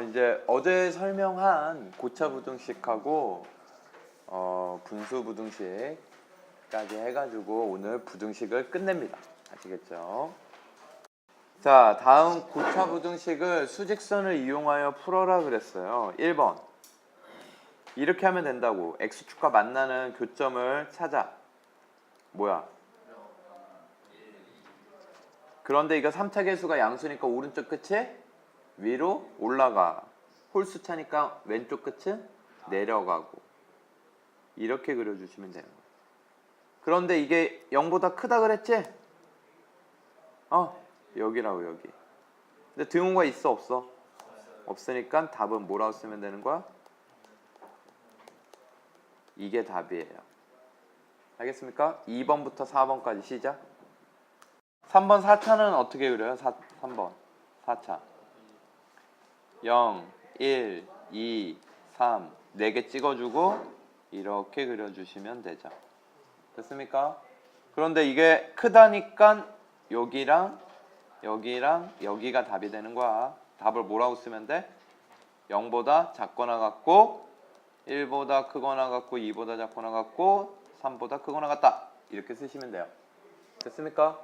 이제 어제 설명한 고차부등식하고 분수부등식까지 해가지고 오늘 부등식을 끝냅니다. 아시겠죠? 자, 다음 고차부등식을 수직선을 이용하여 풀어라 그랬어요. 1번. 이렇게 하면 된다고. x축과 만나는 교점을 찾아. 뭐야? 그런데 이거 3차 계수가 양수니까 오른쪽 끝이 위로 올라가. 홀수 차니까 왼쪽 끝은 내려가고. 이렇게 그려주시면 되는 거예요. 그런데 이게 0보다 크다 그랬지? 여기라고 여기. 근데 등호가 있어 없어? 없으니까 답은 뭐라고 쓰면 되는 거야? 이게 답이에요. 알겠습니까? 2번부터 4번까지 시작. 3번 4차는 어떻게 그려요? 3번 4차 0, 1, 2, 3 4개 찍어주고 이렇게 그려주시면 되죠. 됐습니까? 그런데 이게 크다니까 여기랑 여기랑 여기가 답이 되는 거야. 답을 뭐라고 쓰면 돼? 0보다 작거나 같고 1보다 크거나 같고 2보다 작거나 같고 3보다 크거나 같다. 이렇게 쓰시면 돼요. 됐습니까?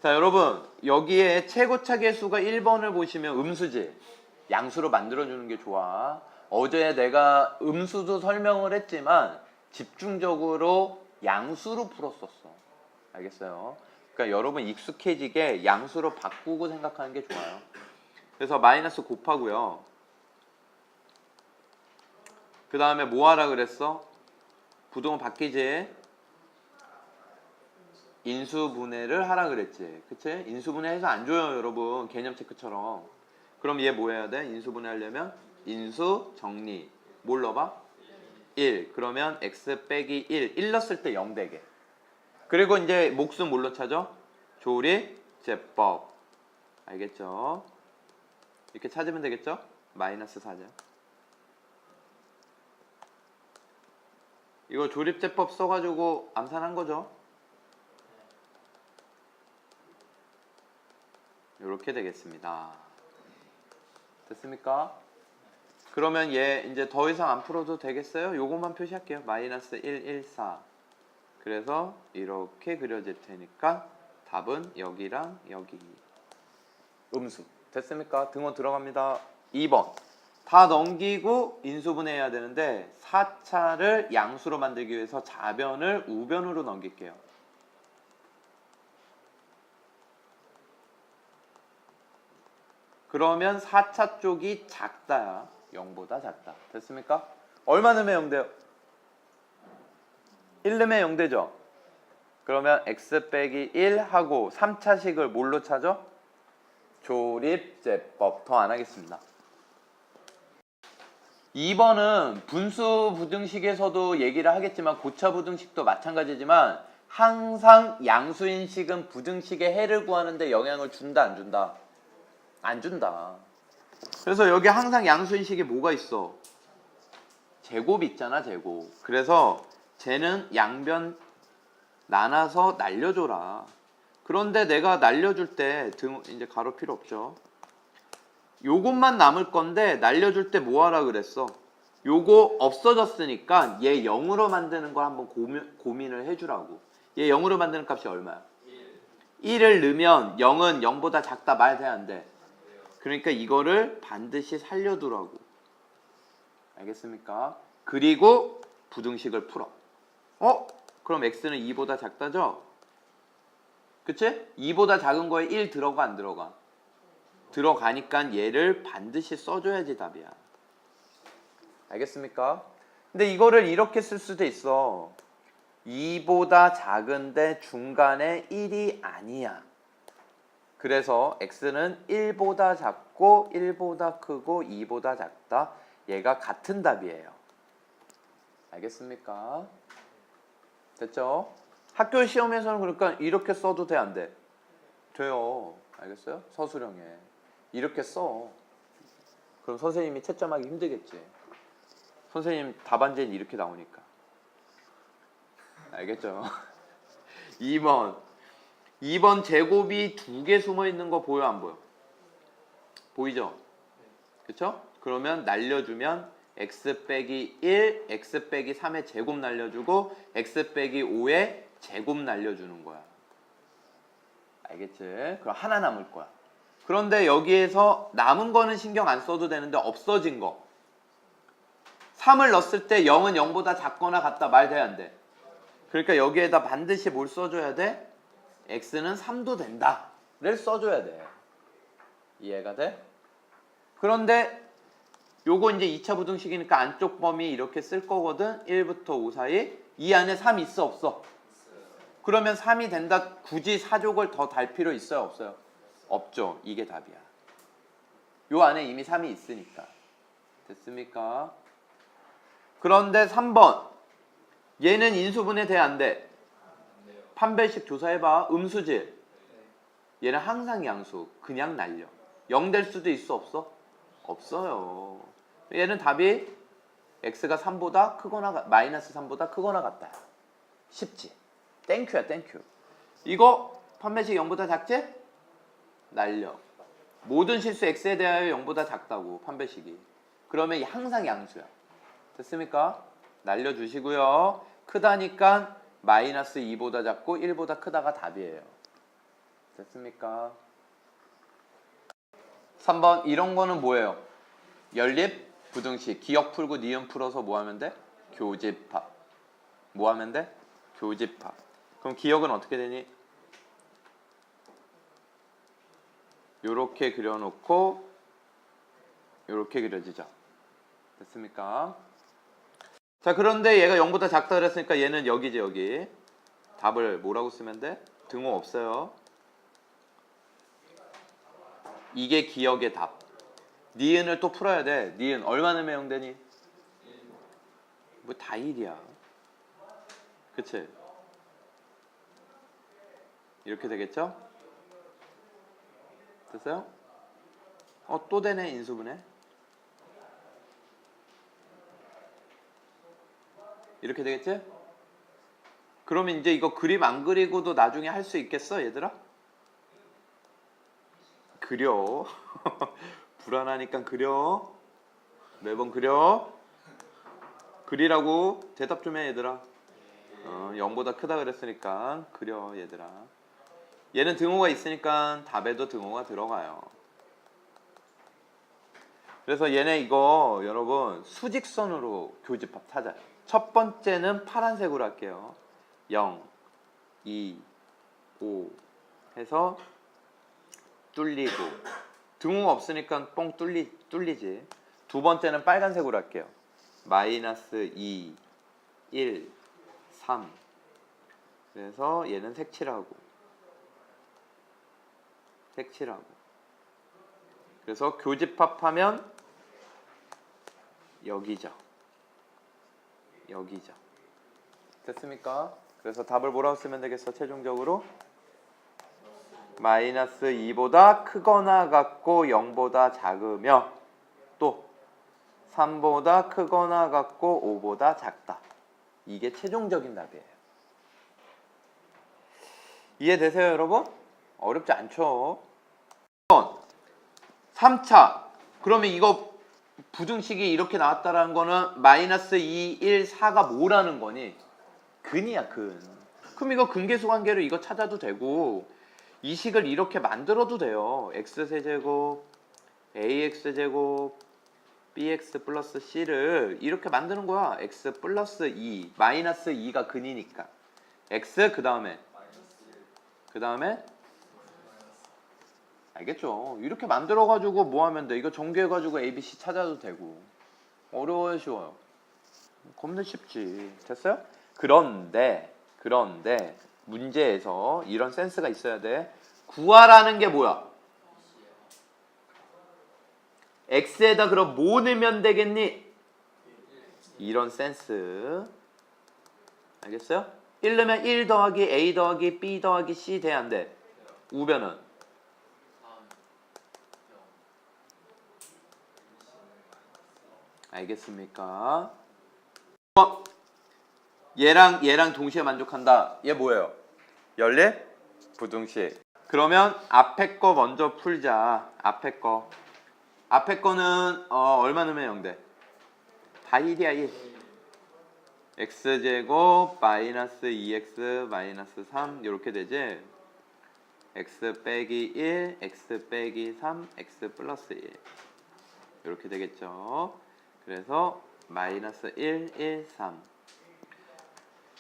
자, 여러분 여기에 최고차 계수가 1번을 보시면 음수지. 양수로 만들어주는 게 좋아. 어제 내가 음수도 설명을 했지만 집중적으로 양수로 풀었었어. 알겠어요? 그러니까 여러분 익숙해지게 양수로 바꾸고 생각하는 게 좋아요. 그래서 마이너스 곱하고요. 그 다음에 뭐 하라 그랬어? 부동은 바뀌지? 인수분해를 하라 그랬지. 그치? 인수분해해서 안 줘요, 여러분. 개념 체크처럼. 그럼 얘 뭐 해야 돼? 인수분해 하려면 인수 정리. 뭘 넣어봐? 1. 그러면 x 빼기 1 넣었을 때 0 되게. 그리고 이제 몫은 뭘로 찾아? 조립제법. 알겠죠? 이렇게 찾으면 되겠죠? 마이너스 4죠. 이거 조립제법 써가지고 암산한 거죠. 이렇게 되겠습니다. 됐습니까? 그러면 얘 이제 더 이상 안 풀어도 되겠어요? 요것만 표시할게요. 마이너스 1, 1, 4. 그래서 이렇게 그려질 테니까 답은 여기랑 여기. 음수. 됐습니까? 등호 들어갑니다. 2번. 다 넘기고 인수분해해야 되는데 4차를 양수로 만들기 위해서 좌변을 우변으로 넘길게요. 그러면 4차 쪽이 작다야. 0보다 작다. 됐습니까? 얼마 넣으면 0 돼요? 1 넣으면 0 되죠? 그러면 x 빼기 1 하고 3차식을 뭘로 찾아? 조립제법. 더 안 하겠습니다. 2번은 분수부등식에서도 얘기를 하겠지만 고차부등식도 마찬가지지만 항상 양수인 식은 부등식의 해를 구하는데 영향을 준다 안 준다? 안 준다. 그래서 여기 항상 양수인 식에 뭐가 있어? 제곱 있잖아, 제곱. 그래서 쟤는 양변 나눠서 날려줘라. 그런데 내가 날려줄 때 이제 가로 필요 없죠. 요것만 남을 건데 날려줄 때 뭐 하라 그랬어? 요거 없어졌으니까 얘 0으로 만드는 걸 한번 고민을 해주라고. 얘 0으로 만드는 값이 얼마야? 1을 넣으면 0은 0보다 작다 말 돼 안 돼? 그러니까 이거를 반드시 살려두라고. 알겠습니까? 그리고 부등식을 풀어. 그럼 x는 2보다 작다죠? 그치? 2보다 작은 거에 1 들어가 안 들어가? 들어가니까 얘를 반드시 써줘야지 답이야. 알겠습니까? 근데 이거를 이렇게 쓸 수도 있어. 2보다 작은데 중간에 1이 아니야. 그래서 x는 1보다 작고 1보다 크고 2보다 작다. 얘가 같은 답이에요. 알겠습니까? 됐죠? 학교 시험에서는 그러니까 이렇게 써도 돼 안 돼? 돼요. 알겠어요? 서술형에. 이렇게 써. 그럼 선생님이 채점하기 힘들겠지. 선생님 답안지는 이렇게 나오니까. 알겠죠? 2번 제곱이 2개 숨어 있는 거 보여 안 보여? 보이죠? 그쵸? 그러면 날려주면 x 빼기 1, x 빼기 3의 제곱 날려주고 x 빼기 5의 제곱 날려주는 거야. 알겠지? 그럼 하나 남을 거야. 그런데 여기에서 남은 거는 신경 안 써도 되는데 없어진 거 3을 넣었을 때 0은 0보다 작거나 같다. 말 돼 안 돼? 그러니까 여기에다 반드시 뭘 써줘야 돼? x는 3도 된다 를 써줘야 돼. 이해가 돼? 그런데 요거 이제 2차 부등식이니까 안쪽 범위 이렇게 쓸 거거든. 1부터 5 사이. 이 안에 3 있어 없어? 그러면 3이 된다. 굳이 사족을 더 달 필요 있어요 없어요? 없죠. 이게 답이야. 요 안에 이미 3이 있으니까. 됐습니까? 그런데 3번 얘는 인수분해 돼 안 돼? 판별식 조사해봐. 음수질. 얘는 항상 양수. 그냥 날려. 0 될 수도 있어 없어? 없어요. 얘는 답이 x가 3보다 크거나 마이너스 3보다 크거나 같다. 쉽지? 땡큐야 땡큐. 이거 판별식 0보다 작지? 날려. 모든 실수 x에 대하여 0보다 작다고 판별식이. 그러면 항상 양수야. 됐습니까? 날려주시고요. 크다니까 마이너스 2보다 작고 1보다 크다가 답이에요. 됐습니까? 3번 이런 거는 뭐예요? 연립, 부등식, 기억 풀고 니은 풀어서 뭐 하면 돼? 교집합. 뭐 하면 돼? 교집합. 그럼 기억은 어떻게 되니? 요렇게 그려놓고 요렇게 그려지죠. 됐습니까? 자 그런데 얘가 0보다 작다 그랬으니까 얘는 여기지 여기. 답을 뭐라고 쓰면 돼? 등호 없어요. 이게 기억의 답. 니은을 또 풀어야 돼. 니은 얼마나 매형되니? 뭐 다 1이야. 그치? 이렇게 되겠죠? 됐어요? 또 되네 인수분해. 이렇게 되겠지? 그러면 이제 이거 그림 안 그리고도 나중에 할 수 있겠어 얘들아? 그려. 불안하니까 그려. 매번 그려. 그리라고. 대답 좀 해 얘들아. 0보다 크다 그랬으니까 그려 얘들아. 얘는 등호가 있으니까 답에도 등호가 들어가요. 그래서 얘네 이거 여러분 수직선으로 교집합 찾아요. 첫 번째는 파란색으로 할게요. 0, 2, 5 해서 뚫리고 등호가 없으니까 뻥 뚫리지. 두 번째는 빨간색으로 할게요. 마이너스 2, 1, 3 그래서 얘는 색칠하고 그래서 교집합하면 여기죠. 됐습니까? 그래서 답을 뭐라고 쓰면 되겠어? 최종적으로 마이너스 2보다 크거나 같고 0보다 작으며 또 3보다 크거나 같고 5보다 작다. 이게 최종적인 답이에요. 이해되세요 여러분? 어렵지 않죠? 3차 그러면 이거 부등식이 이렇게 나왔다라는 거는 마이너스 2, 1, 4가 뭐라는 거니? 근이야 근. 그럼 이거 근계수 관계로 이거 찾아도 되고 이 식을 이렇게 만들어도 돼요. x세제곱 ax제곱 bx 플러스 c를 이렇게 만드는 거야. x 플러스 2 마이너스 2가 근이니까 x 그 다음에 알겠죠? 이렇게 만들어가지고 뭐 하면 돼? 이거 전개해가지고 ABC 찾아도 되고. 어려워요, 쉬워요? 겁나 쉽지. 됐어요? 그런데 문제에서 이런 센스가 있어야 돼. 구하라는 게 뭐야? x에다 그럼 뭐 넣으면 되겠니? 이런 센스. 알겠어요? 1 넣으면 1 더하기 a 더하기 b 더하기 c 돼 안 돼? 우변은? 알겠습니까? 얘랑 동시에 만족한다. 얘 뭐예요? 연립? 부등식. 그러면 앞에 거 먼저 풀자. 앞에 거. 앞에 거는 얼마 넣으면 0 돼? 다 1이야 1. x제곱 마이너스 2x 마이너스 3 이렇게 되지? x 빼기 1, x 빼기 3, x 플러스 1 이렇게 되겠죠? 그래서 마이너스 1, 1, 3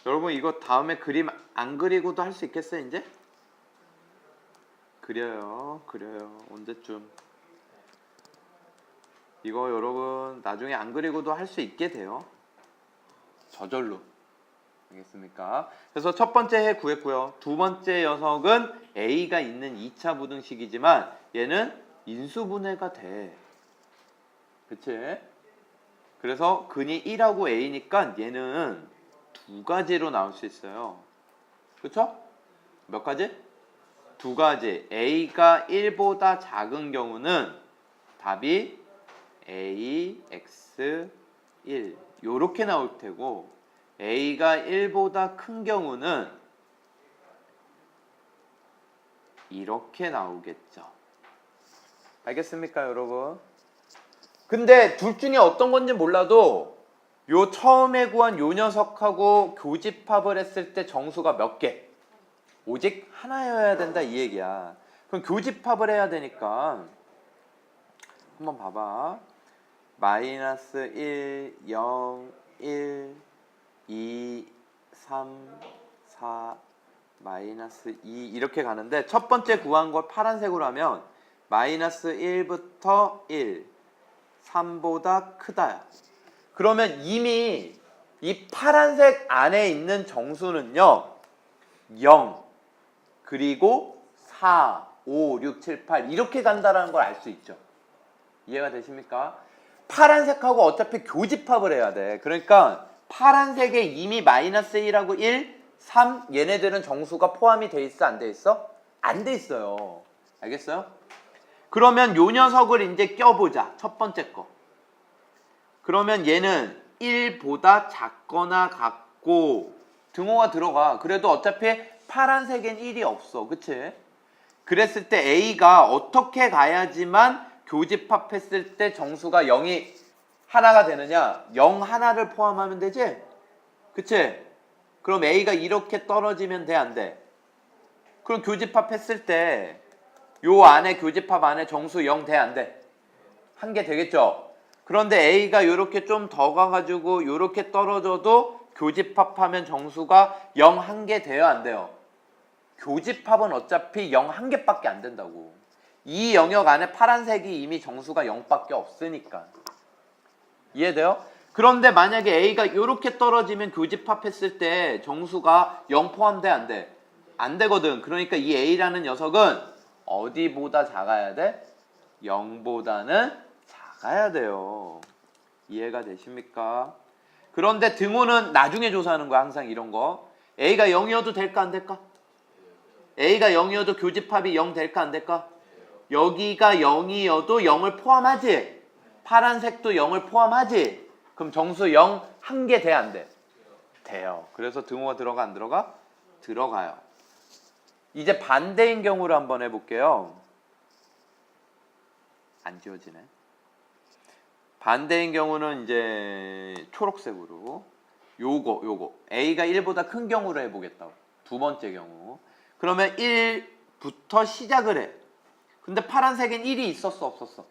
여러분 이거 다음에 그림 안 그리고도 할 수 있겠어요 이제? 그려요 언제쯤 이거 여러분 나중에 안 그리고도 할 수 있게 돼요 저절로 알겠습니까? 그래서 첫 번째 해 구했고요 두 번째 녀석은 A가 있는 2차 부등식이지만 얘는 인수분해가 돼 그치? 그래서 근이 1하고 A니까 얘는 두 가지로 나올 수 있어요 그쵸? 몇 가지? 두 가지 A가 1보다 작은 경우는 답이 A, X, 1 요렇게 나올 테고 A가 1보다 큰 경우는 이렇게 나오겠죠 알겠습니까 여러분? 근데 둘 중에 어떤 건지 몰라도 요 처음에 구한 요 녀석하고 교집합을 했을 때 정수가 몇 개? 오직 하나여야 된다 이 얘기야. 그럼 교집합을 해야 되니까 한번 봐봐. 마이너스 1, 0, 1, 2, 3, 4, 마이너스 2 이렇게 가는데 첫 번째 구한 걸 파란색으로 하면 마이너스 1부터 1, 3보다 크다. 그러면 이미 이 파란색 안에 있는 정수는요 0 그리고 4, 5, 6, 7, 8 이렇게 간다는 걸 알 수 있죠. 이해가 되십니까? 파란색하고 어차피 교집합을 해야 돼. 그러니까 파란색에 이미 마이너스 1하고 1, 3 얘네들은 정수가 포함이 돼 있어? 안 돼 있어? 안 돼 있어요. 알겠어요? 그러면 요 녀석을 이제 껴보자. 첫 번째 거. 그러면 얘는 1보다 작거나 같고 등호가 들어가. 그래도 어차피 파란색엔 1이 없어. 그치? 그랬을 때 A가 어떻게 가야지만 교집합했을 때 정수가 0이 하나가 되느냐? 0 하나를 포함하면 되지? 그치? 그럼 A가 이렇게 떨어지면 돼? 안 돼? 그럼 교집합했을 때 요 안에 교집합 안에 정수 0 돼? 안 돼? 한 개 되겠죠? 그런데 A가 이렇게 좀 더 가가지고 이렇게 떨어져도 교집합하면 정수가 0 한 개 돼요? 안 돼요? 교집합은 어차피 0 한 개밖에 안 된다고. 이 영역 안에 파란색이 이미 정수가 0밖에 없으니까. 이해돼요? 그런데 만약에 A가 이렇게 떨어지면 교집합했을 때 정수가 0 포함돼? 안 돼? 안 되거든. 그러니까 이 A라는 녀석은 어디보다 작아야 돼? 0보다는 작아야 돼요. 이해가 되십니까? 그런데 등호는 나중에 조사하는 거야. 항상 이런 거. A가 0이어도 될까 안 될까? A가 0이어도 교집합이 0 될까 안 될까? 여기가 0이어도 0을 포함하지? 파란색도 0을 포함하지? 그럼 정수 0 한 개 돼? 안 돼? 돼요. 그래서 등호가 들어가 안 들어가? 들어가요. 이제 반대인 경우를 한번 해볼게요. 안 지워지네. 반대인 경우는 이제 초록색으로 요거 A가 1보다 큰 경우로 해보겠다고. 두 번째 경우. 그러면 1부터 시작을 해. 근데 파란색엔 1이 있었어 없었어?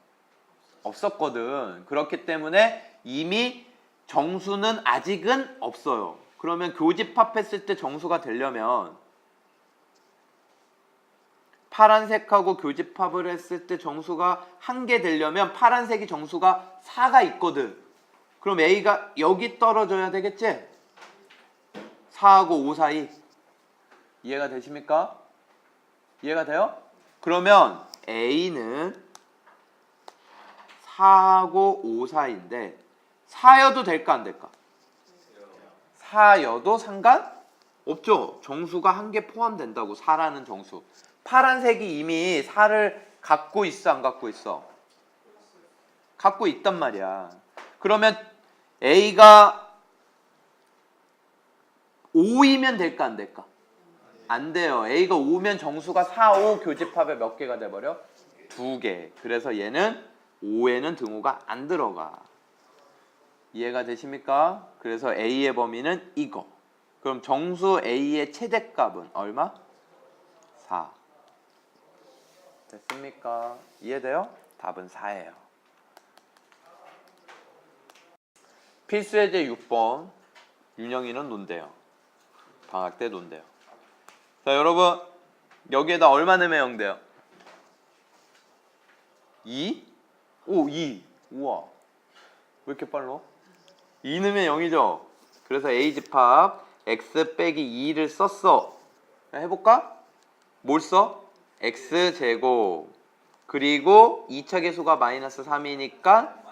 없었거든. 그렇기 때문에 이미 정수는 아직은 없어요. 그러면 교집합했을 때 정수가 되려면 파란색하고 교집합을 했을 때 정수가 한 개 되려면 파란색이 정수가 4가 있거든. 그럼 A가 여기 떨어져야 되겠지? 4하고 5 사이. 이해가 되십니까? 이해가 돼요? 그러면 A는 4하고 5 사이인데 4여도 될까 안 될까? 4여도 상관없죠. 정수가 한 개 포함된다고. 4라는 정수. 파란색이 이미 4를 갖고 있어 안 갖고 있어? 갖고 있단 말이야. 그러면 A가 5이면 될까 안 될까? 안 돼요. A가 5면 정수가 4, 5 교집합에 몇 개가 돼버려? 2개. 그래서 얘는 5에는 등호가 안 들어가. 이해가 되십니까? 그래서 A의 범위는 이거. 그럼 정수 A의 최대값은 얼마? 4. 됐습니까? 이해돼요? 답은 4예요. 필수예제 6번. 윤영이는 논대요. 방학 때 논대요. 자, 여러분 여기에다 얼마 넣으면 0 돼요? 2? 오, 2. 우와. 왜 이렇게 빨라? 2 넣으면 0이죠? 그래서 A집합 x 빼기 2를 썼어. 해볼까? 뭘 써? x제곱. 그리고 2차 계수가 마이너스 3이니까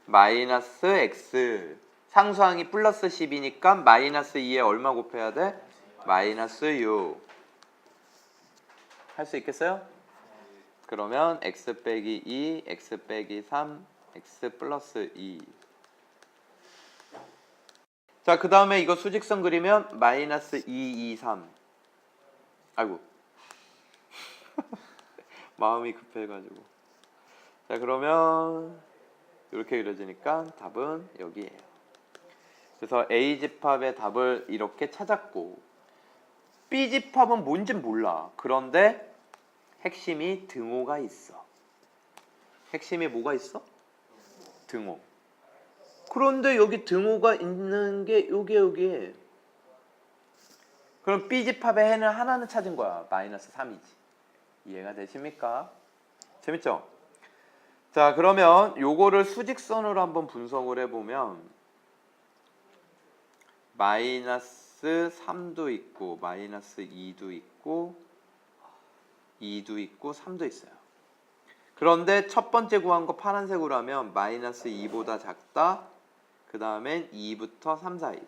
마이너스 x. 상수항이 플러스 10이니까 마이너스 2에 얼마 곱해야 돼? 마이너스 6. 할 수 있겠어요? 그러면 x 빼기 2, x 빼기 3, x 플러스 2. 자, 그 다음에 이거 수직선 그리면 마이너스 2, 2, 3. 아이고. 마음이 급해가지고. 자, 그러면 이렇게 그려지니까 답은 여기에요. 그래서 A집합의 답을 이렇게 찾았고, B집합은 뭔진 몰라. 그런데 핵심이 등호가 있어. 핵심이 뭐가 있어? 등호. 그런데 여기 등호가 있는 게 여기에. 그럼 B집합의 해는 하나는 찾은 거야. 마이너스 3이지. 이해가 되십니까? 재밌죠? 자, 그러면 요거를 수직선으로 한번 분석을 해보면 마이너스 3도 있고 마이너스 2도 있고 2도 있고 3도 있어요. 그런데 첫 번째 구한 거 파란색으로 하면 마이너스 2보다 작다. 그 다음엔 2부터 3 사이.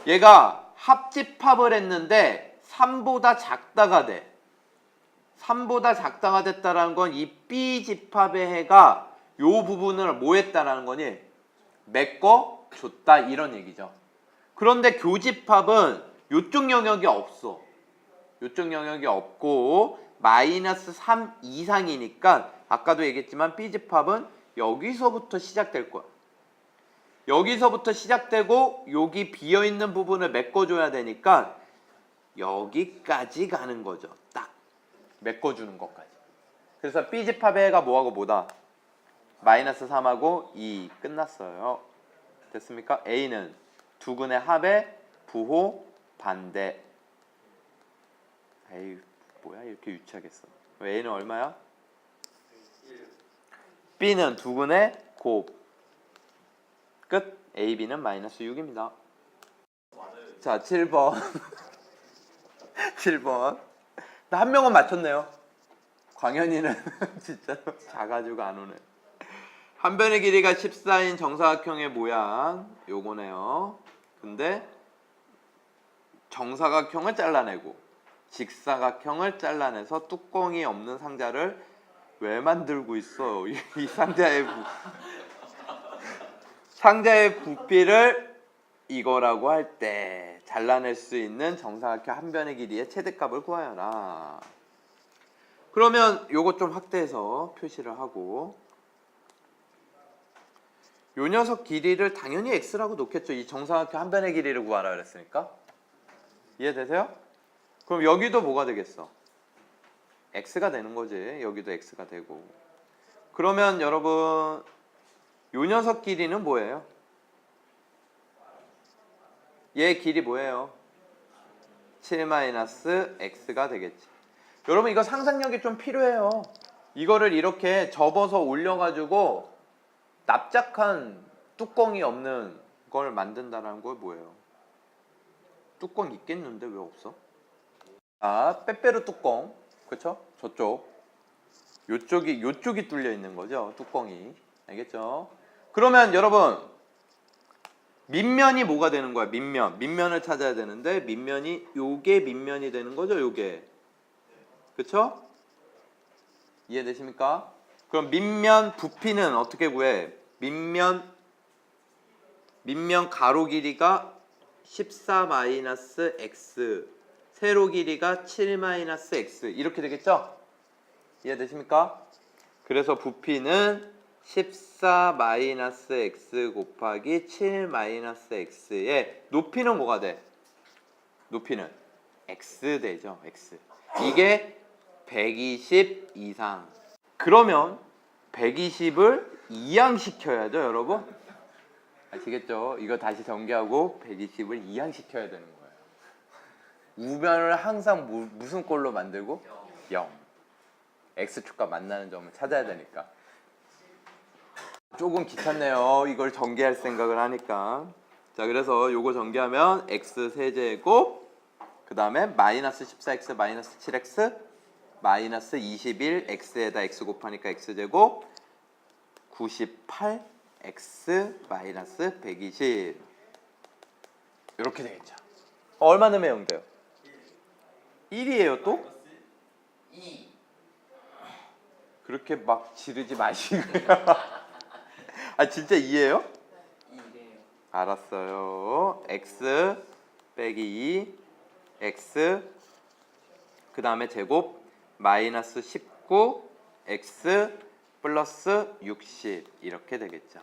얘가 합집합을 했는데 3보다 작다가 돼. 3보다 작다가 됐다라는 건 이 B집합의 해가 요 부분을 뭐 했다라는 거니? 메꿔 줬다 이런 얘기죠. 그런데 교집합은 요쪽 영역이 없어. 요쪽 영역이 없고 마이너스 3 이상이니까 아까도 얘기했지만 B집합은 여기서부터 시작될 거야. 여기서부터 시작되고 여기 비어있는 부분을 메꿔줘야 되니까 여기까지 가는 거죠. 딱 메꿔주는 것까지. 그래서 B집합의 해가 뭐하고 뭐다? 마이너스 3하고 2 끝났어요. 됐습니까? A는 두근의 합의 부호 반대. 에이 뭐야 이렇게 유치하겠어. A는 얼마야? B는 두근의 곱. 끝. A, B는 마이너스 6입니다. 자, 7번. 7번. 한 명은 맞췄네요. 광현이는 진짜 작아지고 안 오네. 한 변의 길이가 14인 정사각형의 모양 요거네요. 근데 정사각형을 잘라내고 직사각형을 잘라내서 뚜껑이 없는 상자를 왜 만들고 있어? 이 상자의 부피를 이거라고 할 때 잘라낼 수 있는 정사각형 한 변의 길이의 최대값을 구하여라. 그러면 요거 좀 확대해서 표시를 하고 요 녀석 길이를 당연히 x라고 놓겠죠. 이 정사각형 한 변의 길이를 구하라 그랬으니까. 이해되세요? 그럼 여기도 뭐가 되겠어? x가 되는 거지. 여기도 x가 되고. 그러면 여러분 요 녀석 길이는 뭐예요? 얘 길이 뭐예요? 7-x가 되겠지. 여러분 이거 상상력이 좀 필요해요. 이거를 이렇게 접어서 올려가지고 납작한 뚜껑이 없는 걸 만든다는 건 뭐예요? 뚜껑 있겠는데 왜 없어? 아, 빼빼로 뚜껑. 그쵸? 저쪽. 요쪽이 뚫려 있는 거죠. 뚜껑이. 알겠죠? 그러면 여러분 밑면이 뭐가 되는 거야? 밑면을 찾아야 되는데 밑면이 요게 밑면이 되는 거죠. 요게. 그쵸? 이해되십니까? 그럼 밑면 부피는 어떻게 구해? 밑면 가로 길이가 14-x 세로 길이가 7-x 이렇게 되겠죠? 이해되십니까? 그래서 부피는 14-x 곱하기 7-x의 높이는 뭐가 돼? 높이는 x 되죠. x. 이게 120 이상. 그러면 120을 이항시켜야죠, 여러분. 아시겠죠? 이거 다시 전개하고 120을 이항시켜야 되는 거예요. 우변을 항상 무슨 꼴로 만들고? 0. x축과 만나는 점을 찾아야 되니까. 조금 귀찮네요. 이걸 전개할 생각을 하니까. 자, 그래서 요거 전개하면 x 세제곱 그 다음에 마이너스 14x 마이너스 7x 마이너스 21 x에다 x 곱하니까 x제곱 98x 마이너스 120 이렇게 되겠죠. 얼마 넣으면 0 돼요? 1이에요 또? 2. 그렇게 막 지르지 마시고요. 아 진짜 2예요? 2예요. 알았어요. x 빼기 2 x 그 다음에 제곱 마이너스 19 x 플러스 60 이렇게 되겠죠.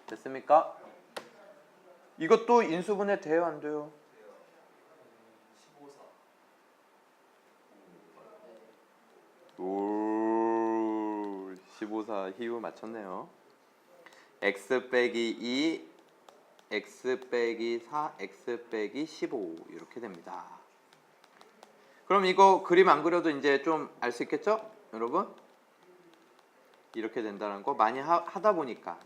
됐습니까? 이것도 인수분해 돼요 안 돼요? 15사. 오, 15사 희우 맞췄네요. x 빼기 2 x 빼기 4 x 빼기 15 이렇게 됩니다. 그럼 이거 그림 안 그려도 이제 좀 알 수 있겠죠? 여러분? 이렇게 된다는 거 많이 하다 보니까.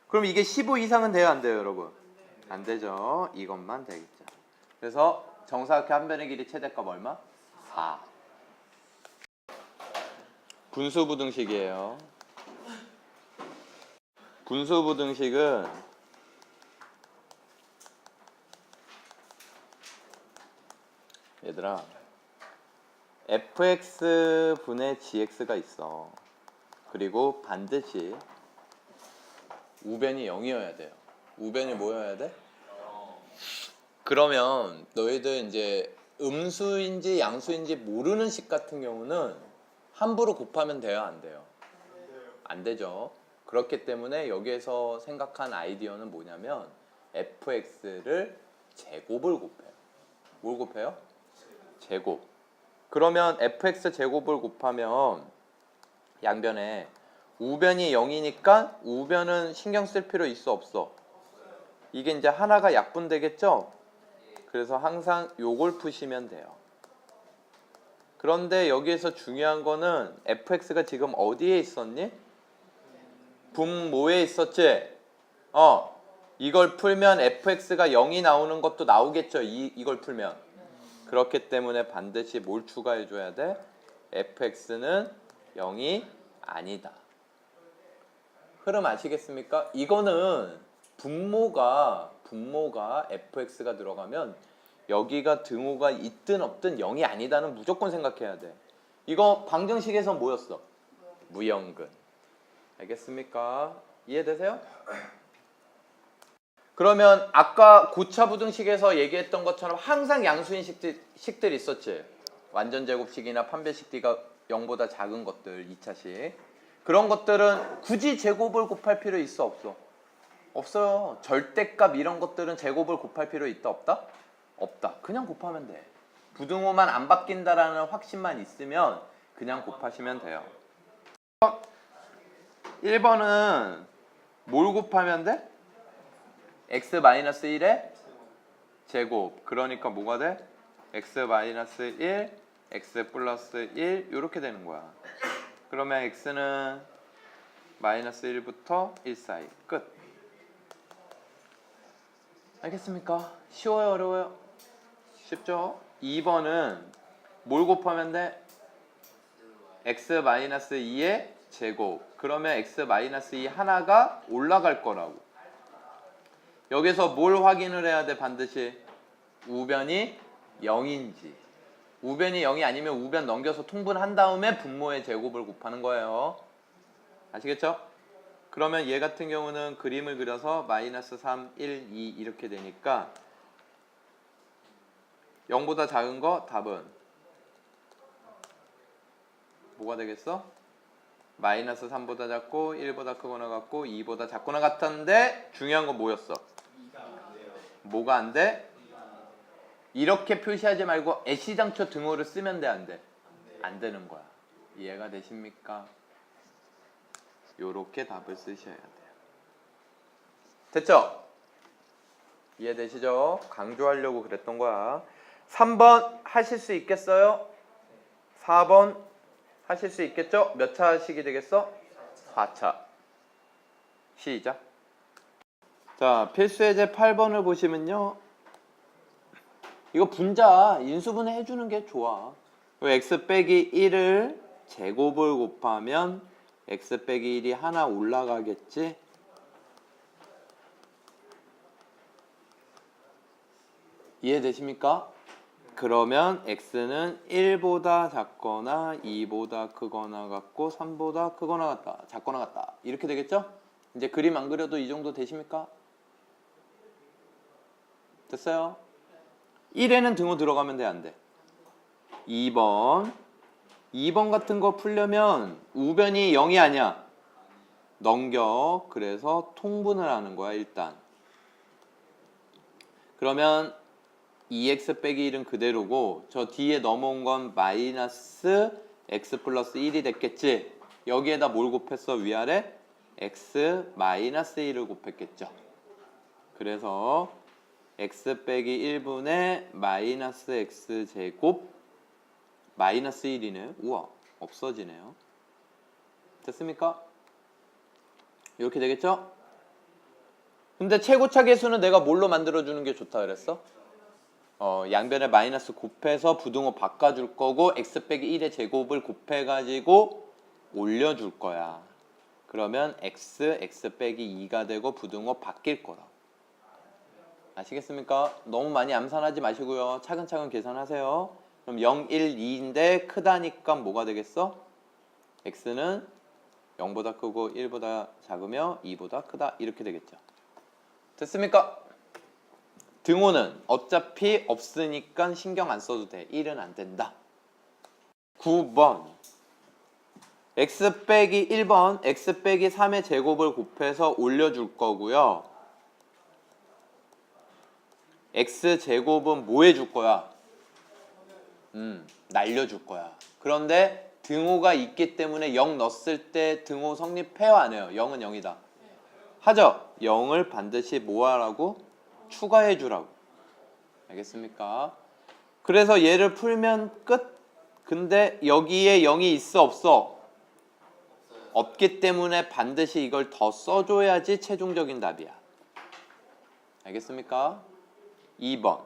그럼 이게 15 이상은 돼요 안 돼요 여러분? 안 되죠. 이것만 되겠죠. 그래서 정사각형 한 변의 길이 최대값 얼마? 4. 분수부등식이에요. 분수부등식은 얘들아 fx 분의 gx가 있어. 그리고 반드시 우변이 0이어야 돼요. 우변이 뭐여야 돼? 그러면 너희들 이제 음수인지 양수인지 모르는 식 같은 경우는 함부로 곱하면 돼요 안 돼요? 안 되죠. 그렇기 때문에 여기에서 생각한 아이디어는 뭐냐면 fx를 제곱을 곱해요. 뭘 곱해요? 제곱. 그러면 fx 제곱을 곱하면 양변에 우변이 0이니까 우변은 신경 쓸 필요 있어 없어? 이게 이제 하나가 약분되겠죠? 그래서 항상 요걸 푸시면 돼요. 그런데 여기에서 중요한 거는 fx가 지금 어디에 있었니? 분모에 있었지? 이걸 풀면 fx가 0이 나오는 것도 나오겠죠? 이걸 풀면. 그렇기 때문에 반드시 뭘 추가해 줘야 돼? fx는 0이 아니다. 흐름 아시겠습니까? 이거는 분모가 fx가 들어가면 여기가 등호가 있든 없든 0이 아니다는 무조건 생각해야 돼. 이거 방정식에서 뭐였어? 무형근. 알겠습니까? 이해되세요? 그러면 아까 고차부등식에서 얘기했던 것처럼 항상 양수인 식들이 있었지. 완전제곱식이나 판별식 D가 0보다 작은 것들 2차식. 그런 것들은 굳이 제곱을 곱할 필요 있어 없어? 없어요. 절대값 이런 것들은 제곱을 곱할 필요 있다 없다? 없다. 그냥 곱하면 돼. 부등호만 안 바뀐다라는 확신만 있으면 그냥 곱하시면 돼요. 1번은 뭘 곱하면 돼? x-1의 제곱. 그러니까 뭐가 돼? x-1, x 플러스 1 이렇게 되는 거야. 그러면 x는 마이너스 1부터 1 사이. 끝. 알겠습니까? 쉬워요? 어려워요? 쉽죠? 2번은 뭘 곱하면 돼? x-2의 제곱. 그러면 x-2 하나가 올라갈 거라고. 여기서 뭘 확인을 해야 돼? 반드시 우변이 0인지. 우변이 0이 아니면 우변 넘겨서 통분한 다음에 분모의 제곱을 곱하는 거예요. 아시겠죠? 그러면 얘 같은 경우는 그림을 그려서 마이너스 3, 1, 2 이렇게 되니까 0보다 작은 거 답은 뭐가 되겠어? 마이너스 3보다 작고 1보다 크거나 같고 2보다 작거나 같았는데 중요한 건 뭐였어? 뭐가 안 돼? 이렇게 표시하지 말고 애시당초 등호를 쓰면 돼, 안 돼? 안 되는 거야. 이해가 되십니까? 요렇게 답을 쓰셔야 돼요. 됐죠? 이해되시죠? 강조하려고 그랬던 거야. 3번 하실 수 있겠어요? 4번 하실 수 있겠죠? 몇 차 하시게 되겠어? 4차. 시작. 자, 필수예제 8번을 보시면요. 이거 분자, 인수분해 해주는 게 좋아. x 빼기 1을 제곱을 곱하면 x 빼기 1이 하나 올라가겠지? 이해되십니까? 그러면 x는 1보다 작거나 2보다 크거나 같고 3보다 크거나 같다. 작거나 같다. 이렇게 되겠죠? 이제 그림 안 그려도 이 정도 되십니까? 됐어요? 1에는 등호 들어가면 돼, 안 돼? 2번 같은 거 풀려면 우변이 0이 아니야. 넘겨. 그래서 통분을 하는 거야, 일단. 그러면 2x 빼기 1은 그대로고 저 뒤에 넘어온 건 마이너스 x 플러스 1이 됐겠지. 여기에다 뭘 곱했어? 위아래? x 마이너스 1을 곱했겠죠. 그래서 x 빼기 1분의 마이너스 x 제곱 마이너스 1이네. 우와, 없어지네요. 됐습니까? 이렇게 되겠죠? 근데 최고차 계수는 내가 뭘로 만들어주는 게 좋다 그랬어? 양변에 마이너스 곱해서 부등호 바꿔줄 거고 x 빼기 1의 제곱을 곱해가지고 올려줄 거야. 그러면 x 빼기 2가 되고 부등호 바뀔 거라. 아시겠습니까? 너무 많이 암산하지 마시고요. 차근차근 계산하세요. 그럼 0, 1, 2인데 크다니까 뭐가 되겠어? x는 0보다 크고 1보다 작으며 2보다 크다. 이렇게 되겠죠. 됐습니까? 등호는 어차피 없으니까 신경 안 써도 돼. 1은 안 된다. 9번 x 빼기 1번 x 빼기 3의 제곱을 곱해서 올려줄 거고요. x 제곱은 뭐 해줄 거야? 날려줄 거야. 그런데 등호가 있기 때문에 0 넣었을 때 등호 성립해요, 안 해요? 0은 0이다. 하죠? 0을 반드시 뭐 하라고? 추가해 주라고. 알겠습니까? 그래서 얘를 풀면 끝. 근데 여기에 0이 있어, 없어? 없기 때문에 반드시 이걸 더 써줘야지 최종적인 답이야. 알겠습니까? 2번.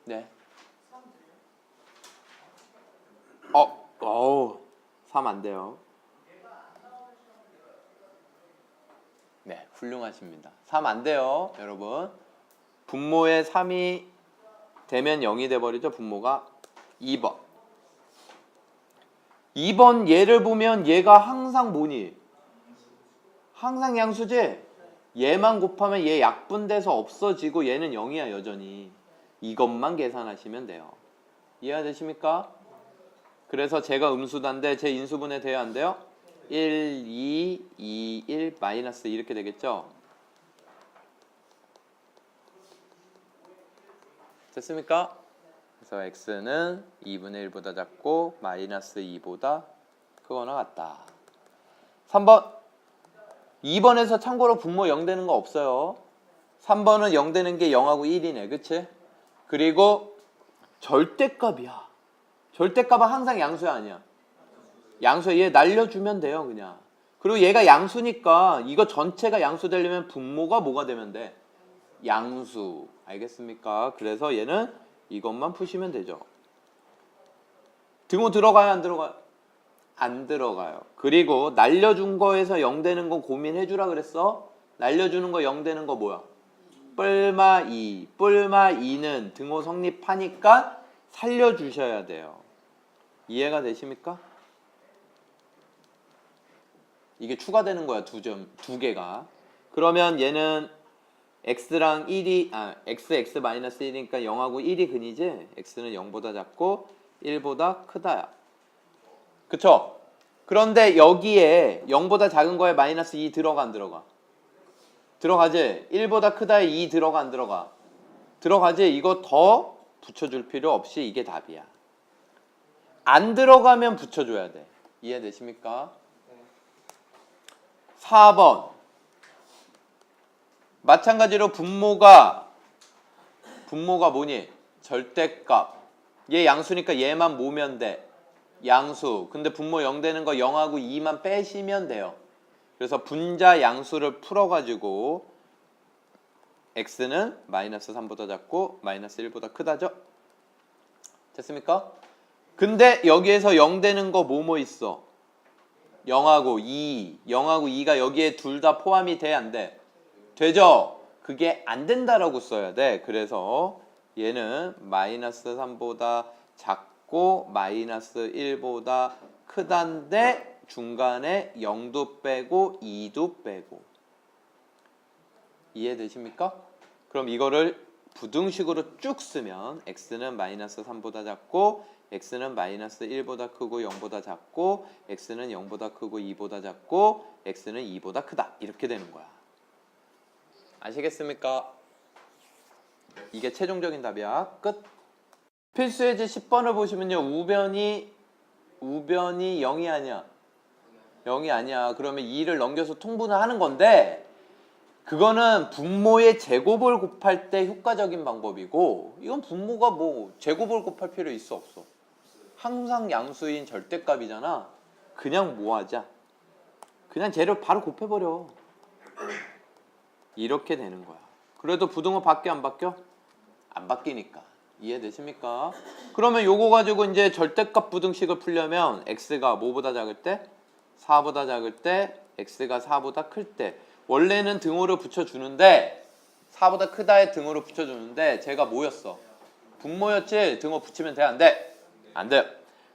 네. 3 안 돼요. 네, 훌륭하십니다. 3 안 돼요, 여러분. 분모에 3이 되면 0이 돼버리죠, 분모가. 2번. 2번 얘를 보면 얘가 항상 뭐니? 항상 양수지? 얘만 곱하면 얘 약분돼서 없어지고 얘는 0이야, 여전히. 이것만 계산하시면 돼요. 이해가 되십니까? 그래서 제가 음수단데 제 인수분해 돼야 안 돼요? 1, 2, 2, 1, 마이너스 이렇게 되겠죠? 됐습니까? 그래서 x는 2분의 1보다 작고 마이너스 2보다 크거나 같다. 3번 2번에서 참고로 분모 0 되는 거 없어요. 3번은 0 되는 게 0하고 1이네. 그치? 그리고 절대값이야. 절대값은 항상 양수야, 아니야? 양수야. 얘 날려주면 돼요, 그냥. 그리고 얘가 양수니까 이거 전체가 양수 되려면 분모가 뭐가 되면 돼? 양수. 알겠습니까? 그래서 얘는 이것만 푸시면 되죠. 등호 들어가요, 안 들어가요? 안 들어가요. 그리고 날려준 거에서 0 되는 거 고민해 주라 그랬어? 날려주는 거 0 되는 거 뭐야? 뿔마 2. 뿔마 2는 등호 성립하니까 살려주셔야 돼요. 이해가 되십니까? 이게 추가되는 거야, 두 개가. 그러면 얘는 x랑 1이 x 마이너스 1이니까 0하고 1이 근이지? x는 0보다 작고 1보다 크다야. 그쵸? 그런데 여기에 0보다 작은 거에 마이너스 2 들어가 안 들어가? 들어가지? 1보다 크다에 2 들어가 안 들어가? 들어가지? 이거 더 붙여줄 필요 없이 이게 답이야. 안 들어가면 붙여줘야 돼. 이해되십니까? 4번 마찬가지로 분모가 뭐니? 절대값. 얘 양수니까 얘만 모으면 돼. 양수. 근데 분모 0 되는 거 0하고 2만 빼시면 돼요. 그래서 분자 양수를 풀어가지고 x는 마이너스 3보다 작고 마이너스 1보다 크다죠? 됐습니까? 근데 여기에서 0 되는 거 뭐뭐 있어? 0하고 2. 0하고 2가 여기에 둘 다 포함이 돼? 안 돼? 되죠? 그게 안 된다라고 써야 돼. 그래서 얘는 마이너스 3보다 작고 마이너스 1보다 크단데 중간에 0도 빼고 2도 빼고. 이해되십니까? 그럼 이거를 부등식으로 쭉 쓰면 x는 마이너스 3보다 작고 x는 마이너스 1보다 크고 0보다 작고 x는 0보다 크고 2보다 작고 x는 2보다 크다. 이렇게 되는 거야. 아시겠습니까? 이게 최종적인 답이야. 끝. 필수예제 10번을 보시면요. 우변이 0이 아니야. 0이 아니야. 그러면 2를 넘겨서 통분을 하는 건데 그거는 분모의 제곱을 곱할 때 효과적인 방법이고 이건 분모가 뭐 제곱을 곱할 필요 있어 없어? 항상 양수인 절대값이잖아. 그냥 뭐 하자? 그냥 쟤를 바로 곱해버려. 이렇게 되는 거야. 그래도 부등호 바뀌어 안 바뀌어? 안 바뀌니까. 이해되십니까? 그러면 요거 가지고 이제 절대값 부등식을 풀려면 x가 뭐보다 작을 때? 4보다 작을 때, x가 4보다 클 때. 원래는 등호를 붙여주는데 4보다 크다에 등호를 붙여주는데 제가 뭐였어? 분모였지? 등호 붙이면 돼? 안 돼? 안 돼요.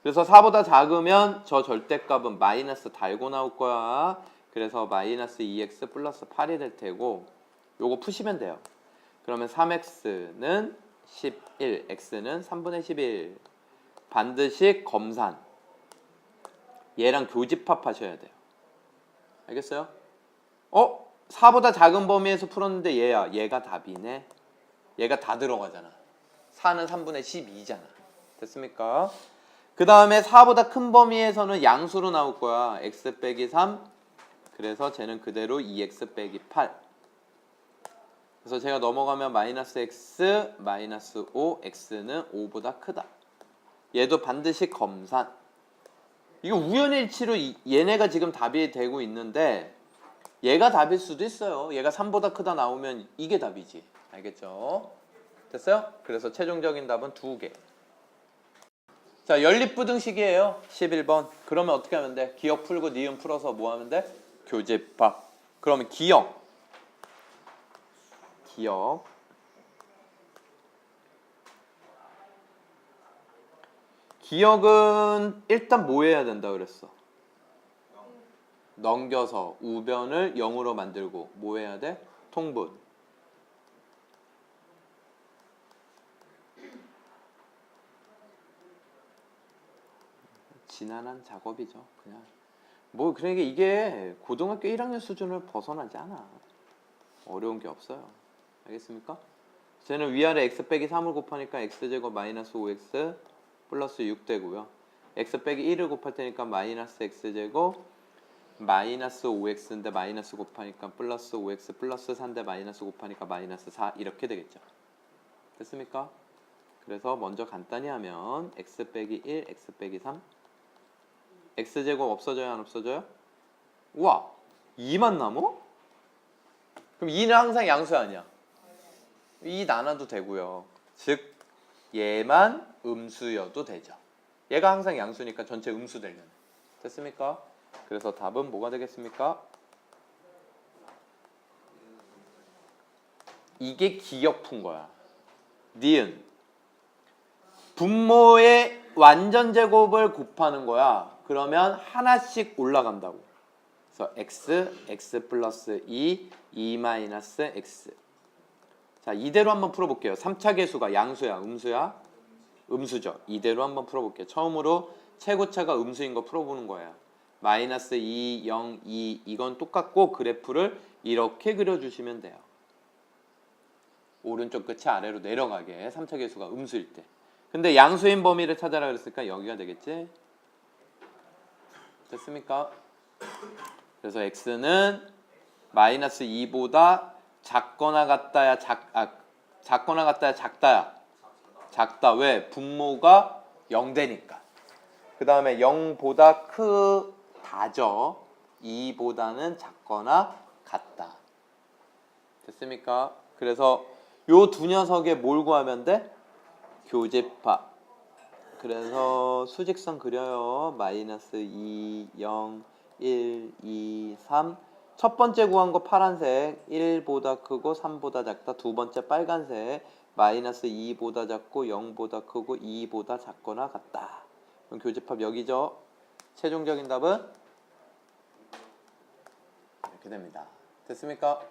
그래서 4보다 작으면 저 절대값은 마이너스 달고 나올 거야. 그래서 마이너스 2x 플러스 8이 될 테고 요거 푸시면 돼요. 그러면 3x는 11, x는 3분의 11. 반드시 검산. 얘랑 교집합 하셔야 돼요. 알겠어요? 4보다 작은 범위에서 풀었는데 얘야. 얘가 답이네. 얘가 다 들어가잖아. 4는 3분의 12잖아. 됐습니까? 그 다음에 4보다 큰 범위에서는 양수로 나올 거야. x 빼기 3. 그래서 쟤는 그대로 2x 빼기 8. 그래서 제가 넘어가면 마이너스 x, 마이너스 5, x는 5보다 크다. 얘도 반드시 검산. 이거 우연일치로 얘네가 지금 답이 되고 있는데 얘가 답일 수도 있어요. 얘가 3보다 크다 나오면 이게 답이지. 알겠죠? 됐어요? 그래서 최종적인 답은 2개. 자, 연립부등식이에요. 11번. 그러면 어떻게 하면 돼? 기억 풀고 니은 풀어서 뭐 하면 돼? 교집합. 그러면 기억. 기억은 일단 뭐 해야 된다 그랬어? 넘겨서 우변을 0으로 만들고 뭐 해야 돼? 통분. 지난한 작업이죠. 그냥 뭐 그러니까 이게 고등학교 1학년 수준을 벗어나지 않아. 어려운 게 없어요. 알겠습니까? 쟤는 위아래 x 빼기 3을 곱하니까 x제곱 마이너스 5x 플러스 6 되고요. x 빼기 1을 곱할 테니까 마이너스 x제곱 마이너스 5x인데 마이너스 곱하니까 플러스 5x 플러스 4인데 마이너스 곱하니까 마이너스 4 이렇게 되겠죠. 됐습니까? 그래서 먼저 간단히 하면 x 빼기 1, x 빼기 3 x제곱 없어져요? 안 없어져요? 우와! 2만 남어? 그럼 2는 항상 양수 아니야? 2 나눠도 되고요. 즉 얘만 음수여도 되죠. 얘가 항상 양수니까 전체 음수 되려면. 됐습니까? 그래서 답은 뭐가 되겠습니까? 이게 기억 푼 거야. 니은. 분모의 완전 제곱을 곱하는 거야. 그러면 하나씩 올라간다고. 그래서 x 플러스 2 마이너스 x. 자, 이대로 한번 풀어볼게요. 3차 계수가 양수야, 음수야? 음수죠. 이대로 한번 풀어볼게요. 처음으로 최고차가 음수인 거 풀어보는 거야. 마이너스 2, 0, 2 이건 똑같고 그래프를 이렇게 그려주시면 돼요. 오른쪽 끝이 아래로 내려가게 3차 계수가 음수일 때. 근데 양수인 범위를 찾아라 그랬으니까 여기가 되겠지? 됐습니까? 그래서 x는 마이너스 2보다 작거나 같다야 작거나 같다야 작다야 작다. 왜? 분모가 0되니까. 그 다음에 0보다 크다죠. 2보다는 작거나 같다. 됐습니까? 그래서 요 두 녀석에 뭘 구하면 돼? 교집합. 그래서 수직선 그려요. 마이너스 2, 0, 1, 2, 3. 첫 번째 구한 거 파란색. 1보다 크고 3보다 작다. 두 번째 빨간색. 마이너스 2보다 작고 0보다 크고 2보다 작거나 같다. 그럼 교집합 여기죠. 최종적인 답은 이렇게 됩니다. 됐습니까?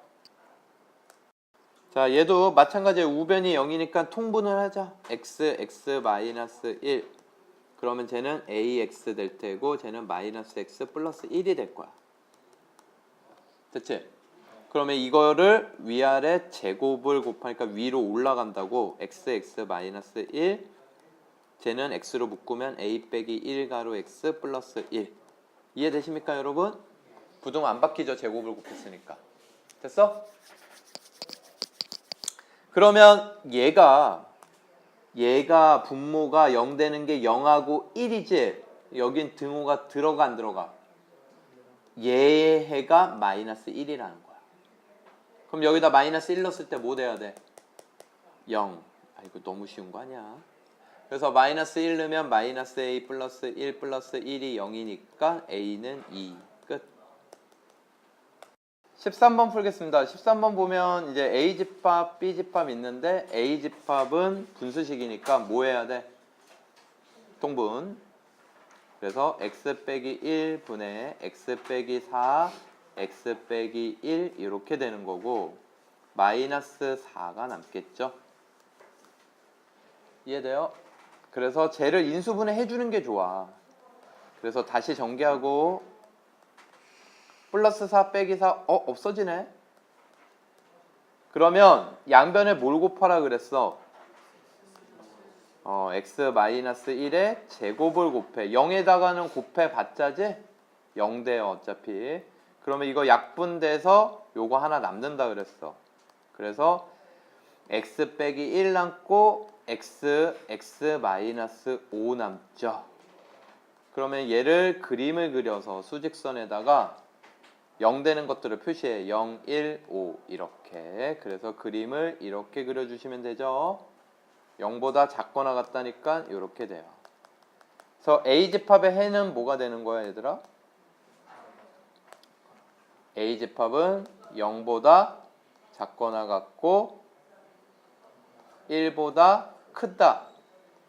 자, 얘도 마찬가지로 우변이 0이니까 통분을 하자. x, x, 마이너스 1. 그러면 쟤는 ax 될 테고 쟤는 마이너스 x 플러스 1이 될 거야. 됐지? 그러면 이거를 위아래 제곱을 곱하니까 위로 올라간다고. x, x, 마이너스 1. 쟤는 x로 묶으면 a 빼기 1 가로 x 플러스 1. 이해되십니까, 여러분? 부등 안 바뀌죠, 제곱을 곱했으니까. 됐어? 그러면 얘가 분모가 0 되는 게 0하고 1이지. 여긴 등호가 들어가 안 들어가? 얘가 마이너스 1이라는 거야. 그럼 여기다 마이너스 1 넣었을 때 뭐 돼야 돼? 0. 아, 이거 너무 쉬운 거 아니야? 그래서 마이너스 1 넣으면 마이너스 a 플러스 1 플러스 1이 0이니까 a는 2. 끝. 13번 풀겠습니다. 13번 보면 이제 A집합, B집합 있는데 A집합은 분수식이니까 뭐 해야 돼? 통분. 그래서 x 빼기 1분의 x 빼기 4, x 빼기 1 이렇게 되는 거고 마이너스 4가 남겠죠? 이해돼요? 그래서 쟤를 인수분해 해주는 게 좋아. 그래서 다시 전개하고 플러스 4 빼기 4 없어지네. 그러면 양변에 뭘 곱하라 그랬어? x 마이너스 1에 제곱을 곱해. 0에다가는 곱해 봤자지? 0 돼요 어차피. 그러면 이거 약분돼서 요거 하나 남는다 그랬어. 그래서 x 빼기 1 남고 x 마이너스 5 남죠. 그러면 얘를 그림을 그려서 수직선에다가 0 되는 것들을 표시해. 0, 1, 5 이렇게. 그래서 그림을 이렇게 그려주시면 되죠. 0보다 작거나 같다니까 이렇게 돼요. 그래서 A집합의 해는 뭐가 되는 거야 얘들아? A집합은 0보다 작거나 같고 1보다 크다.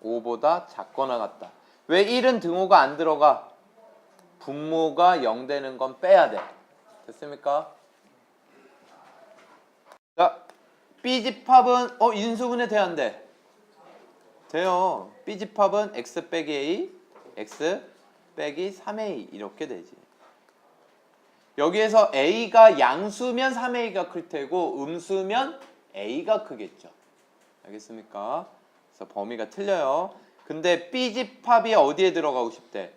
5보다 작거나 같다. 왜 1은 등호가 안 들어가? 분모가 0 되는 건 빼야 돼. 됐습니까? 자, B집합은 인수분해 돼야 안 돼? 돼요. B집합은 x 빼기 a, x 빼기 3a 이렇게 되지. 여기에서 a가 양수면 3a가 클 테고 음수면 a가 크겠죠. 알겠습니까? 그래서 범위가 틀려요. 근데 B집합이 어디에 들어가고 싶대?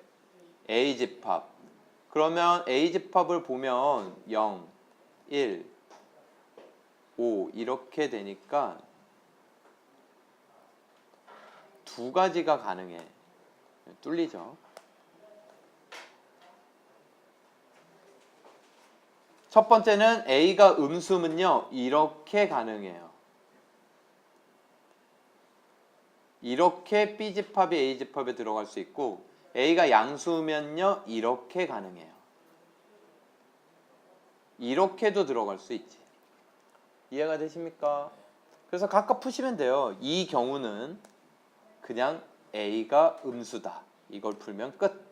A집합. 그러면 A집합을 보면 0, 1, 5 이렇게 되니까 두 가지가 가능해. 뚫리죠? 첫 번째는 A가 음수면요 이렇게 가능해요. 이렇게 B집합이 A집합에 들어갈 수 있고 A가 양수면요 이렇게 가능해요. 이렇게도 들어갈 수 있지. 이해가 되십니까? 그래서 각각 푸시면 돼요. 이 경우는 그냥 A가 음수다. 이걸 풀면 끝.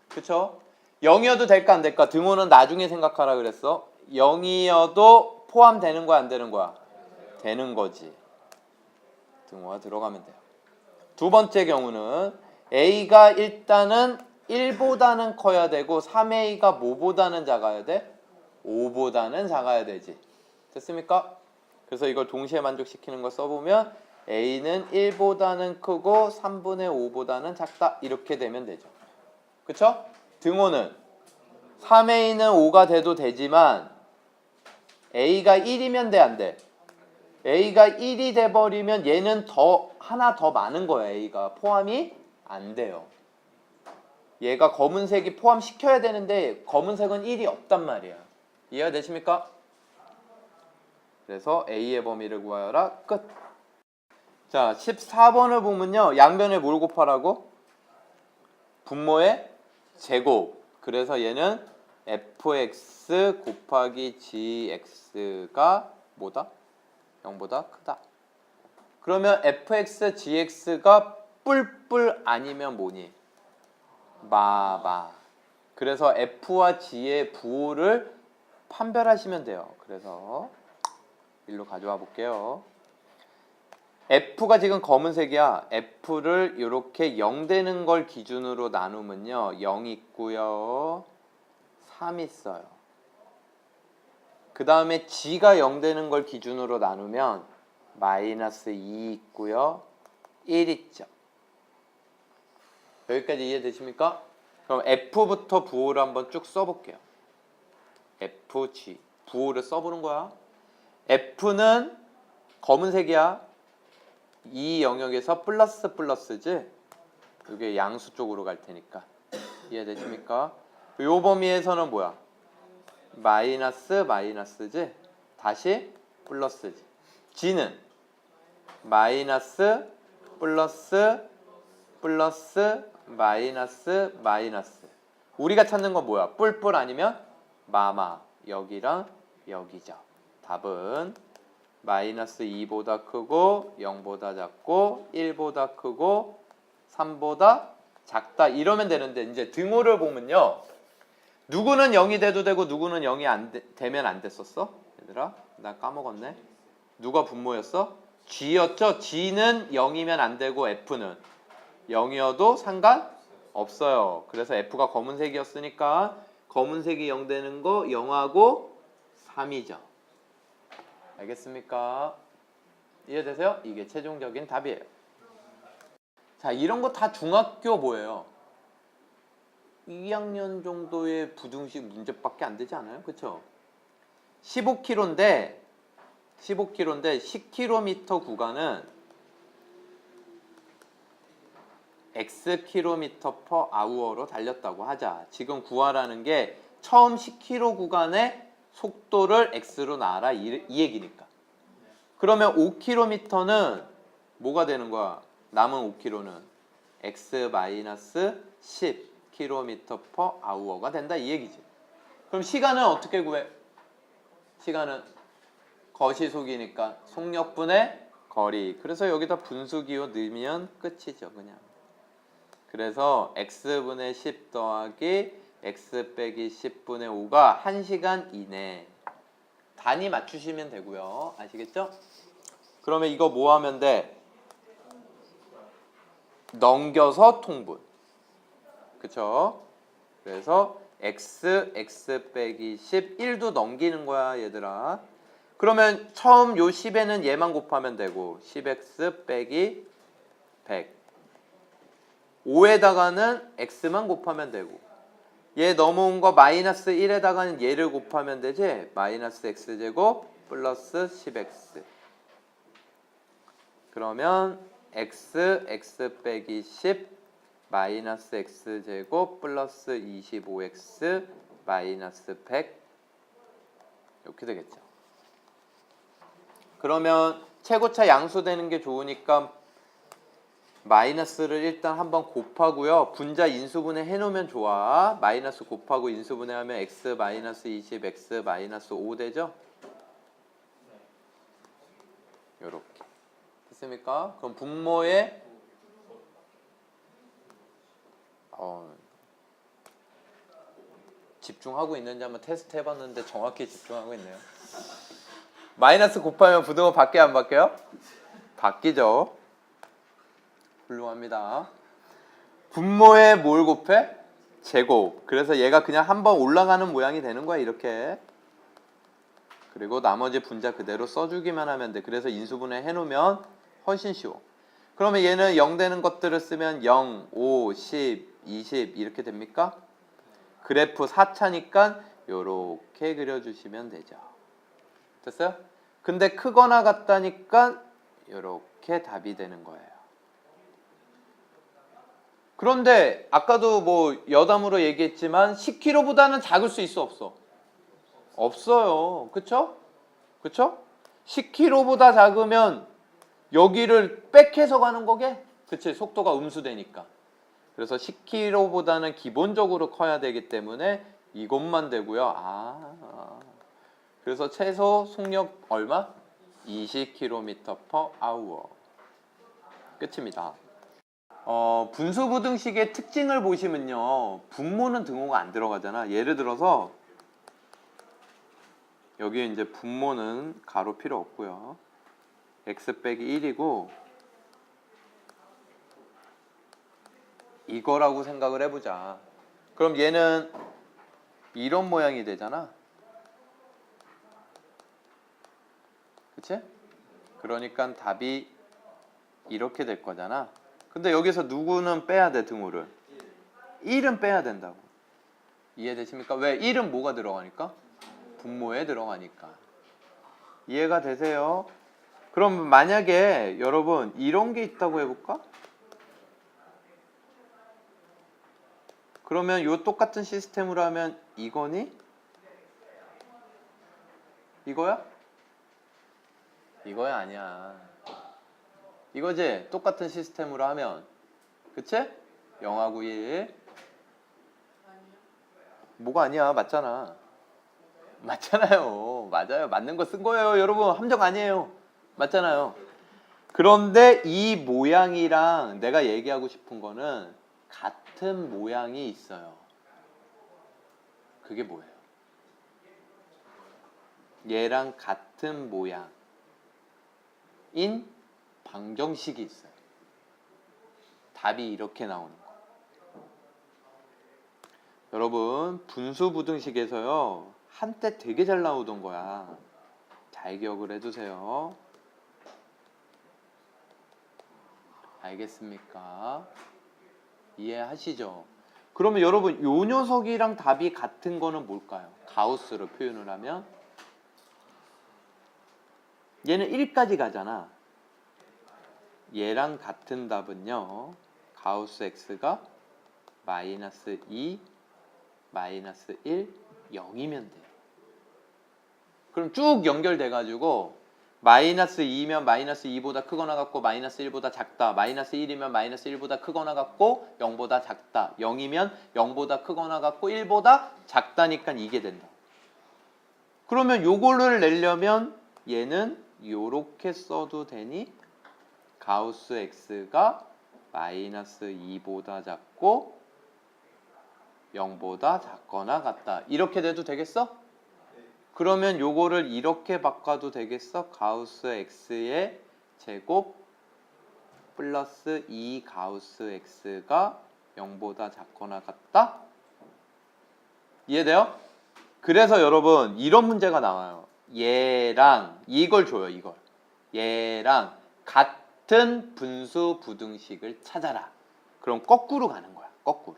그쵸? 0이어도 될까 안 될까? 등호는 나중에 생각하라 그랬어. 0이어도 포함되는 거야 안 되는 거야? 되는 거지. 등호가 들어가면 돼요. 두 번째 경우는 A가 일단은 1보다는 커야 되고 3A가 뭐보다는 작아야 돼? 5보다는 작아야 되지. 됐습니까? 그래서 이걸 동시에 만족시키는 거 써보면 A는 1보다는 크고 3분의 5보다는 작다. 이렇게 되면 되죠. 그쵸? 등호는 3A는 5가 돼도 되지만 A가 1이면 돼, 안 돼? A가 1이 돼버리면 얘는 하나 더 많은 거야. A가 포함이 안 돼요. 얘가 검은색이 포함시켜야 되는데 검은색은 1이 없단 말이야. 이해가 되십니까? 그래서 A의 범위를 구하여라. 끝. 자, 14번을 보면요. 양변에 뭘 곱하라고? 분모의 제곱. 그래서 얘는 fx 곱하기 gx가 뭐다? 0보다 크다. 그러면 fx, gx가 뿔뿔 아니면 뭐니? 마마. 그래서 f와 g의 부호를 판별하시면 돼요. 그래서 일로 가져와 볼게요. F가 지금 검은색이야. F를 이렇게 0 되는 걸 기준으로 나누면요. 0 있고요. 3 있어요. 그 다음에 G가 0 되는 걸 기준으로 나누면 마이너스 2 있고요. 1 있죠. 여기까지 이해되십니까? 그럼 F부터 부호를 한번 쭉 써볼게요. FG. 부호를 써보는 거야. F는 검은색이야. 이 영역에서 플러스 플러스지. 이게 양수 쪽으로 갈 테니까 이해되십니까? 요 범위에서는 뭐야? 마이너스 마이너스지. 다시 플러스지. G는 마이너스 플러스 플러스 마이너스 마이너스. 우리가 찾는 건 뭐야? 뿔뿔 아니면 마마. 여기랑 여기죠. 답은 마이너스 2보다 크고 0보다 작고 1보다 크고 3보다 작다. 이러면 되는데 이제 등호를 보면요. 누구는 0이 돼도 되고 누구는 0이 되면 안 됐었어? 얘들아? 나 까먹었네. 누가 분모였어? G였죠? G는 0이면 안 되고 F는 0이어도 상관없어요. 그래서 F가 검은색이었으니까 검은색이 0 되는 거 0하고 3이죠. 알겠습니까? 이해되세요? 이게 최종적인 답이에요. 자, 이런 거 다 중학교 뭐예요? 2학년 정도의 부등식 문제밖에 안 되지 않아요? 그쵸? 15km인데 10km 구간은 x km/h로 달렸다고 하자. 지금 구하라는 게 처음 10km 구간의 속도를 x로 놔라 이 얘기니까. 그러면 5km는 뭐가 되는 거야? 남은 5km는 x-10km/h가 된다 이 얘기지. 그럼 시간은 어떻게 구해? 시간은 거시속이니까 속력분의 거리. 그래서 여기다 분수기호 넣으면 끝이죠, 그냥. 그래서 x분의 10 더하기 x 빼기 10분의 5가 1시간 이내. 단위 맞추시면 되고요. 아시겠죠? 그러면 이거 뭐 하면 돼? 넘겨서 통분. 그쵸? 그래서 x 빼기 10, 1도 넘기는 거야, 얘들아. 그러면 처음 요 10에는 얘만 곱하면 되고 10x 빼기 100. 5에다가는 x만 곱하면 되고 얘 넘어온 거 마이너스 1에다가는 얘를 곱하면 되지. 마이너스 x제곱 플러스 10x. 그러면 x 빼기 10 마이너스 x제곱 플러스 25x 마이너스 100 이렇게 되겠죠. 그러면 최고차 양수되는 게 좋으니까 마이너스를 일단 한번 곱하고요. 분자 인수분해 해놓으면 좋아. 마이너스 곱하고 인수분해하면 x 마이너스 20 x 마이너스 5 되죠? 요렇게 됐습니까? 그럼 분모에 집중하고 있는지 한번 테스트 해봤는데 정확히 집중하고 있네요. 마이너스 곱하면 부등호 바뀌어요, 안 바뀌어요? 바뀌죠. 훌륭합니다. 분모에 뭘 곱해? 제곱. 그래서 얘가 그냥 한번 올라가는 모양이 되는 거야, 이렇게. 그리고 나머지 분자 그대로 써주기만 하면 돼. 그래서 인수분해 해놓으면 훨씬 쉬워. 그러면 얘는 0 되는 것들을 쓰면 0, 5, 10, 20 이렇게 됩니까? 그래프 4차니까 요렇게 그려주시면 되죠. 됐어요? 근데 크거나 같다니까 요렇게 답이 되는 거예요. 그런데 아까도 뭐 여담으로 얘기했지만 10kg보다는 작을 수 있어, 없어? 없어요. 그쵸? 그쵸? 10kg보다 작으면 여기를 백해서 가는 거게? 그치? 속도가 음수되니까. 그래서 10km보다는 기본적으로 커야 되기 때문에 이것만 되고요. 그래서 최소 속력 얼마? 20km/h. 끝입니다. 분수부등식의 특징을 보시면요. 분모는 등호가 안 들어가잖아. 예를 들어서 여기 이제 분모는 가로 필요 없고요. x 빼기 1이고 이거라고 생각을 해보자. 그럼 얘는 이런 모양이 되잖아. 그치? 그러니까 답이 이렇게 될 거잖아. 근데 여기서 누구는 빼야 돼, 등호를? 1은 빼야 된다고. 이해되십니까? 왜? 1은 뭐가 들어가니까? 분모에 들어가니까. 이해가 되세요? 그럼 만약에 여러분 이런 게 있다고 해볼까? 그러면 이 똑같은 시스템으로 하면 이거니? 이거야? 이거야 아니야. 이거지? 똑같은 시스템으로 하면. 그치? 0하고 1. 뭐가 아니야? 맞잖아. 맞잖아요. 맞아요. 맞는 거 쓴 거예요. 여러분 함정 아니에요. 맞잖아요. 그런데 이 모양이랑 내가 얘기하고 싶은 거는 같은 모양이 있어요. 그게 뭐예요? 얘랑 같은 모양인 방정식이 있어요. 답이 이렇게 나오는 거. 여러분 분수부등식에서요. 한때 되게 잘 나오던 거야. 잘 기억을 해두세요. 알겠습니까? 이해하시죠? 그러면 여러분 요 녀석이랑 답이 같은 거는 뭘까요? 가우스로 표현을 하면 얘는 1까지 가잖아. 얘랑 같은 답은요. 가우스 x가 마이너스 2, 마이너스 1, 0이면 돼요. 그럼 쭉 연결돼 가지고 마이너스 2면 마이너스 2보다 크거나 같고 마이너스 1보다 작다. 마이너스 1이면 마이너스 1보다 크거나 같고 0보다 작다. 0이면 0보다 크거나 같고 1보다 작다니까 이게 된다. 그러면 요거를 내려면 얘는 요렇게 써도 되니 가우스 x가 마이너스 2보다 작고 0보다 작거나 같다. 이렇게 돼도 되겠어? 그러면 요거를 이렇게 바꿔도 되겠어? 가우스 x의 제곱 플러스 2 가우스 x가 0보다 작거나 같다? 이해돼요? 그래서 여러분 이런 문제가 나와요. 얘랑 이걸 줘요. 이걸. 얘랑 같은 분수 부등식을 찾아라. 그럼 거꾸로 가는 거야. 거꾸로.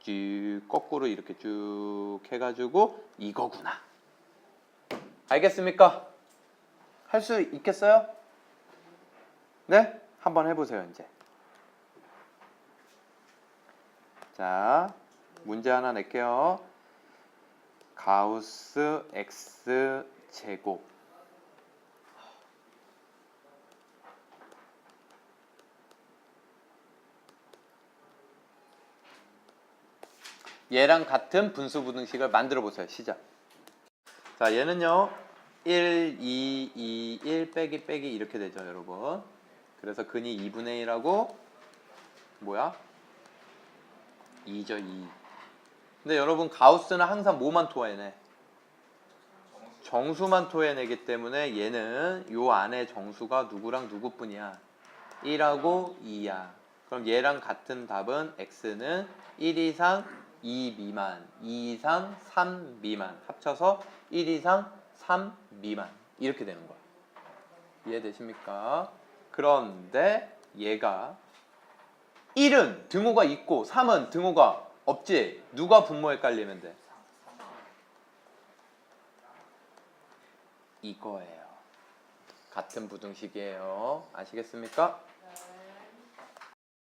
쭉 거꾸로 이렇게 쭉 해가지고 이거구나. 알겠습니까? 할 수 있겠어요? 네? 한번 해보세요 이제. 자, 문제 하나 낼게요. 가우스 x 제곱 얘랑 같은 분수부등식을 만들어 보세요. 시작. 자, 얘는요 1, 2, 2, 1 빼기 빼기 이렇게 되죠 여러분. 그래서 근이 2분의 1하고 뭐야? 2죠 2. 근데 여러분 가우스는 항상 뭐만 토해내? 정수만 토해내기 때문에 얘는 요 안에 정수가 누구랑 누구뿐이야? 1하고 2야. 그럼 얘랑 같은 답은 x는 1 이상 2 미만, 2 이상 3 미만 합쳐서 1 이상 3 미만 이렇게 되는 거야. 이해되십니까? 그런데 얘가 1은 등호가 있고 3은 등호가 없지. 누가 분모에 깔리면 돼? 이거예요. 같은 부등식이에요. 아시겠습니까?